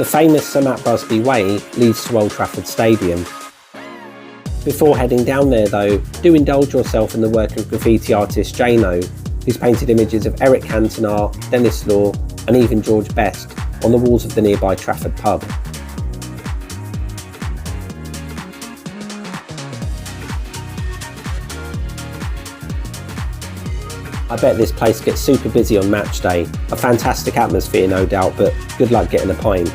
The famous Sir Matt Busby Way leads to Old Trafford Stadium. Before heading down there though, do indulge yourself in the work of graffiti artist Jano, who's painted images of Eric Cantona, Dennis Law and even George Best on the walls of the nearby Trafford pub. I bet this place gets super busy on match day. A fantastic atmosphere no doubt, but good luck getting a pint.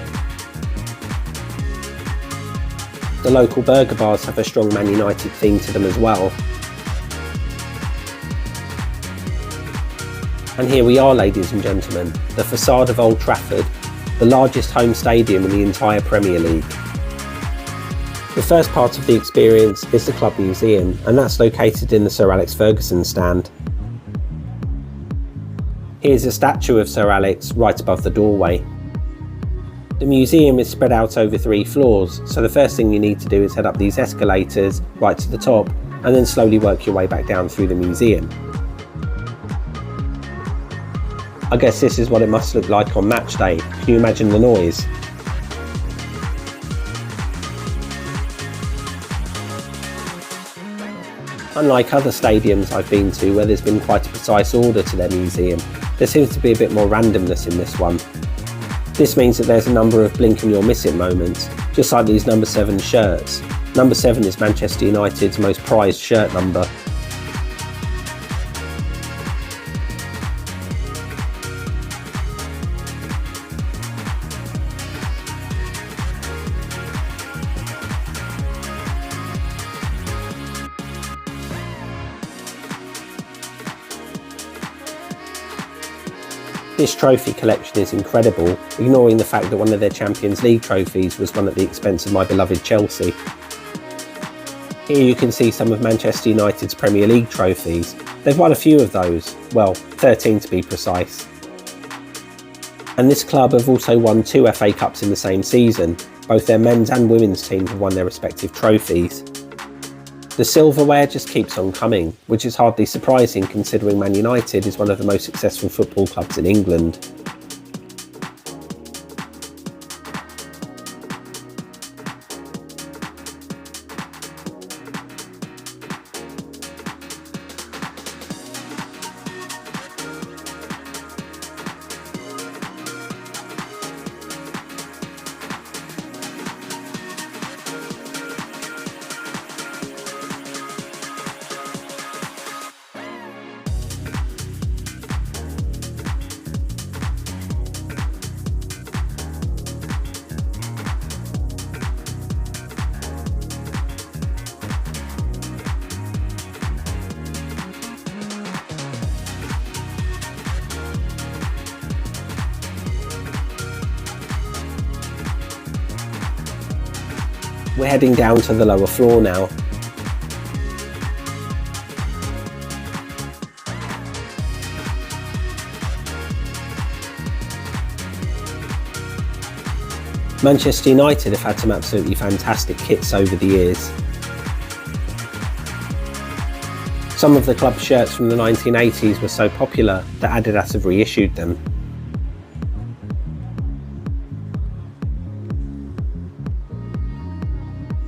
The local burger bars have a strong Man United theme to them as well. And here we are, ladies and gentlemen, the facade of Old Trafford, the largest home stadium in the entire Premier League. The first part of the experience is the club museum, and that's located in the Sir Alex Ferguson stand. Here's a statue of Sir Alex right above the doorway. The museum is spread out over 3 floors, so the first thing you need to do is head up these escalators right to the top and then slowly work your way back down through the museum. I guess this is what it must look like on match day. Can you imagine the noise? Unlike other stadiums I've been to where there's been quite a precise order to their museum, there seems to be a bit more randomness in this one. This means that there's a number of blink and you'll miss it moments, just like these number 7 shirts. Number 7 is Manchester United's most prized shirt number. This trophy collection is incredible, ignoring the fact that one of their Champions League trophies was won at the expense of my beloved Chelsea. Here you can see some of Manchester United's Premier League trophies. They've won a few of those, well, 13 to be precise. And this club have also won 2 FA Cups in the same season. Both their men's and women's teams have won their respective trophies. The silverware just keeps on coming, which is hardly surprising considering Man United is one of the most successful football clubs in England. We're heading down to the lower floor now. Manchester United have had some absolutely fantastic kits over the years. Some of the club shirts from the 1980s were so popular that Adidas have reissued them.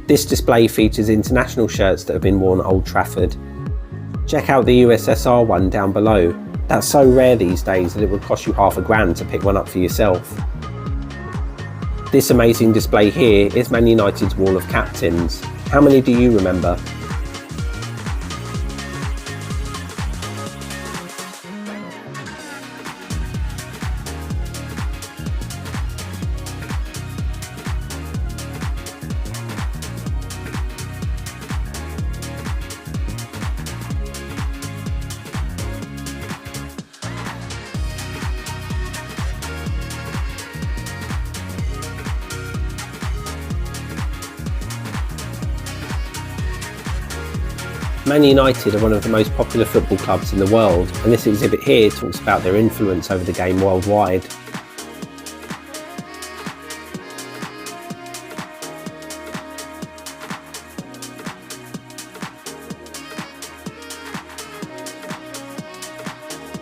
This display features international shirts that have been worn at Old Trafford. Check out the USSR one down below. That's so rare these days that it would cost you £50,000 to pick one up for yourself. This amazing display here is Man United's Wall of Captains. How many do you remember? Man United are one of the most popular football clubs in the world, and this exhibit here talks about their influence over the game worldwide.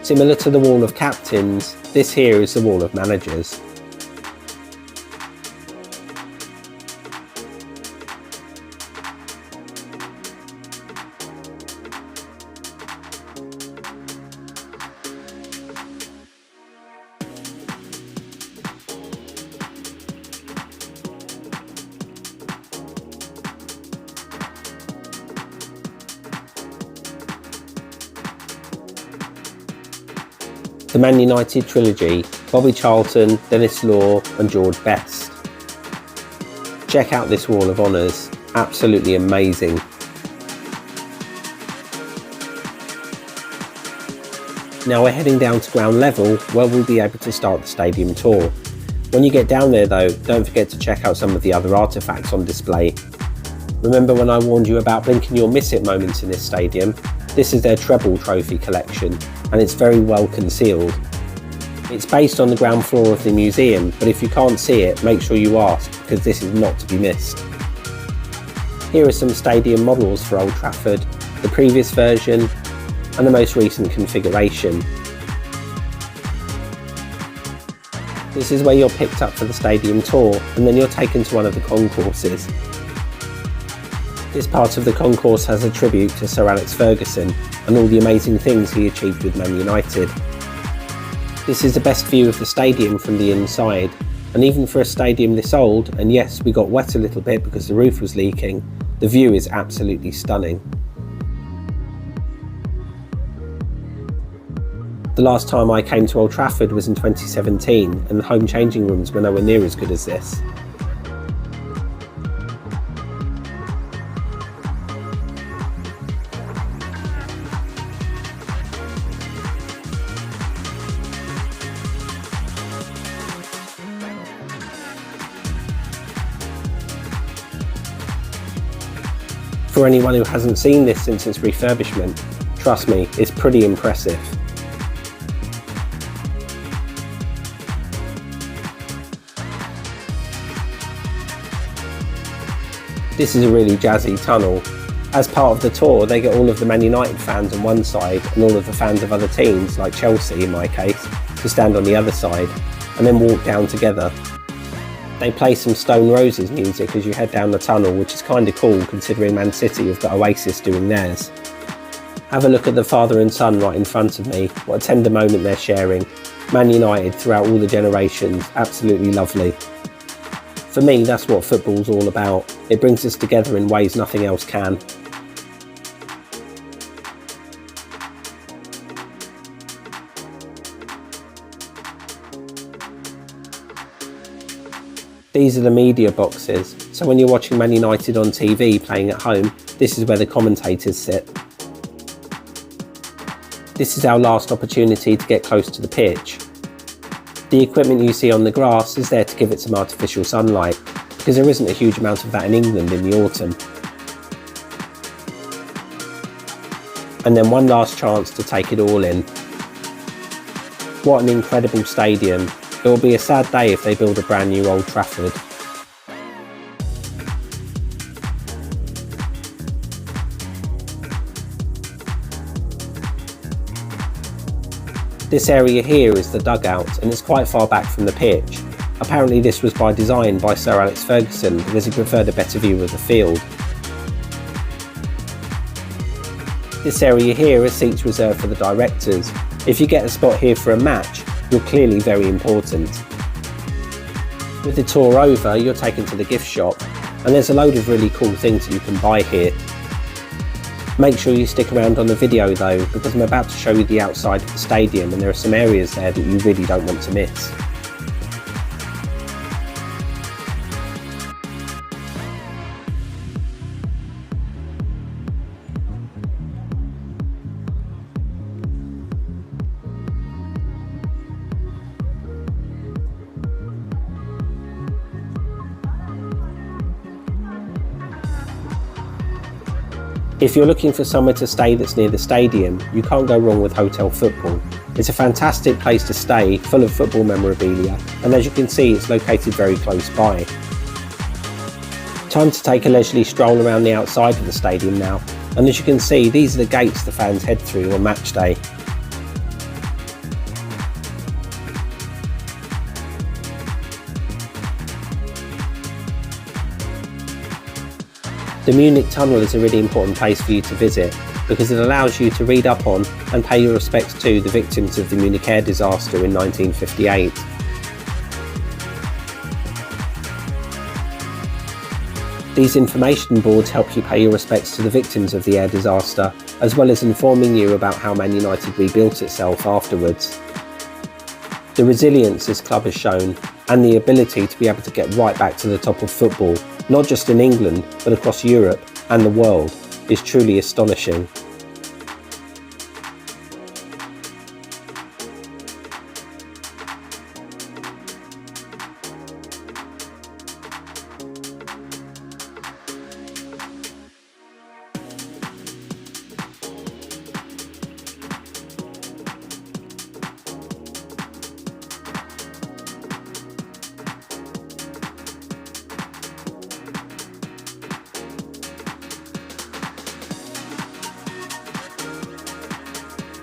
Similar to the Wall of Captains, this here is the Wall of Managers. The Man United trilogy, Bobby Charlton, Dennis Law and George Best. Check out this wall of honours, absolutely amazing. Now we're heading down to ground level where we'll be able to start the stadium tour. When you get down there though, don't forget to check out some of the other artefacts on display. Remember when I warned you about blink and you'll miss it moments in this stadium? This is their treble trophy collection, and it's very well concealed. It's based on the ground floor of the museum, but if you can't see it, make sure you ask, because this is not to be missed. Here are some stadium models for Old Trafford, the previous version, and the most recent configuration. This is where you're picked up for the stadium tour, and then you're taken to one of the concourses. This part of the concourse has a tribute to Sir Alex Ferguson and all the amazing things he achieved with Man United. This is the best view of the stadium from the inside, and even for a stadium this old, and yes, we got wet a little bit because the roof was leaking, the view is absolutely stunning. The last time I came to Old Trafford was in 2017, and the home changing rooms were nowhere near as good as this. For anyone who hasn't seen this since its refurbishment, trust me, it's pretty impressive. This is a really jazzy tunnel. As part of the tour, they get all of the Man United fans on one side and all of the fans of other teams, like Chelsea in my case, to stand on the other side, and then walk down together. They play some Stone Roses music as you head down the tunnel, which is kinda cool considering Man City have got Oasis doing theirs. Have a look at the father and son right in front of me, what a tender moment they're sharing. Man United throughout all the generations, absolutely lovely. For me, that's what football's all about. It brings us together in ways nothing else can. These are the media boxes, so when you're watching Man United on TV playing at home, this is where the commentators sit. This is our last opportunity to get close to the pitch. The equipment you see on the grass is there to give it some artificial sunlight, because there isn't a huge amount of that in England in the autumn. And then one last chance to take it all in. What an incredible stadium. It will be a sad day if they build a brand new Old Trafford. This area here is the dugout, and it's quite far back from the pitch. Apparently this was by design by Sir Alex Ferguson because he preferred a better view of the field. This area here is seats reserved for the directors. If you get a spot here for a match, you're clearly very important. With the tour over, you're taken to the gift shop, and there's a load of really cool things that you can buy here. Make sure you stick around on the video though, because I'm about to show you the outside of the stadium and there are some areas there that you really don't want to miss. If you're looking for somewhere to stay that's near the stadium, you can't go wrong with Hotel Football. It's a fantastic place to stay, full of football memorabilia, and as you can see, it's located very close by. Time to take a leisurely stroll around the outside of the stadium now, and as you can see, these are the gates the fans head through on match day. The Munich Tunnel is a really important place for you to visit because it allows you to read up on and pay your respects to the victims of the Munich air disaster in 1958. These information boards help you pay your respects to the victims of the air disaster, as well as informing you about how Man United rebuilt itself afterwards. The resilience this club has shown and the ability to be able to get right back to the top of football, not just in England but across Europe and the world, is truly astonishing.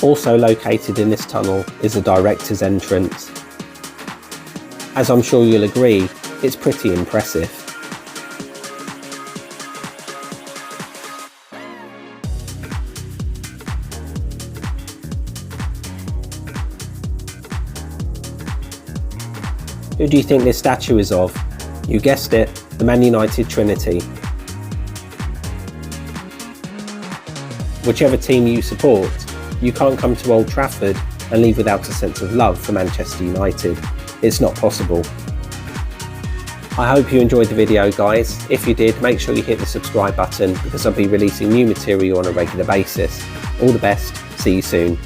Also located in this tunnel is the director's entrance. As I'm sure you'll agree, it's pretty impressive. Who do you think this statue is of? You guessed it, the Man United Trinity. Whichever team you support, you can't come to Old Trafford and leave without a sense of love for Manchester United. It's not possible. I hope you enjoyed the video, guys. If you did, make sure you hit the subscribe button because I'll be releasing new material on a regular basis. All the best, see you soon.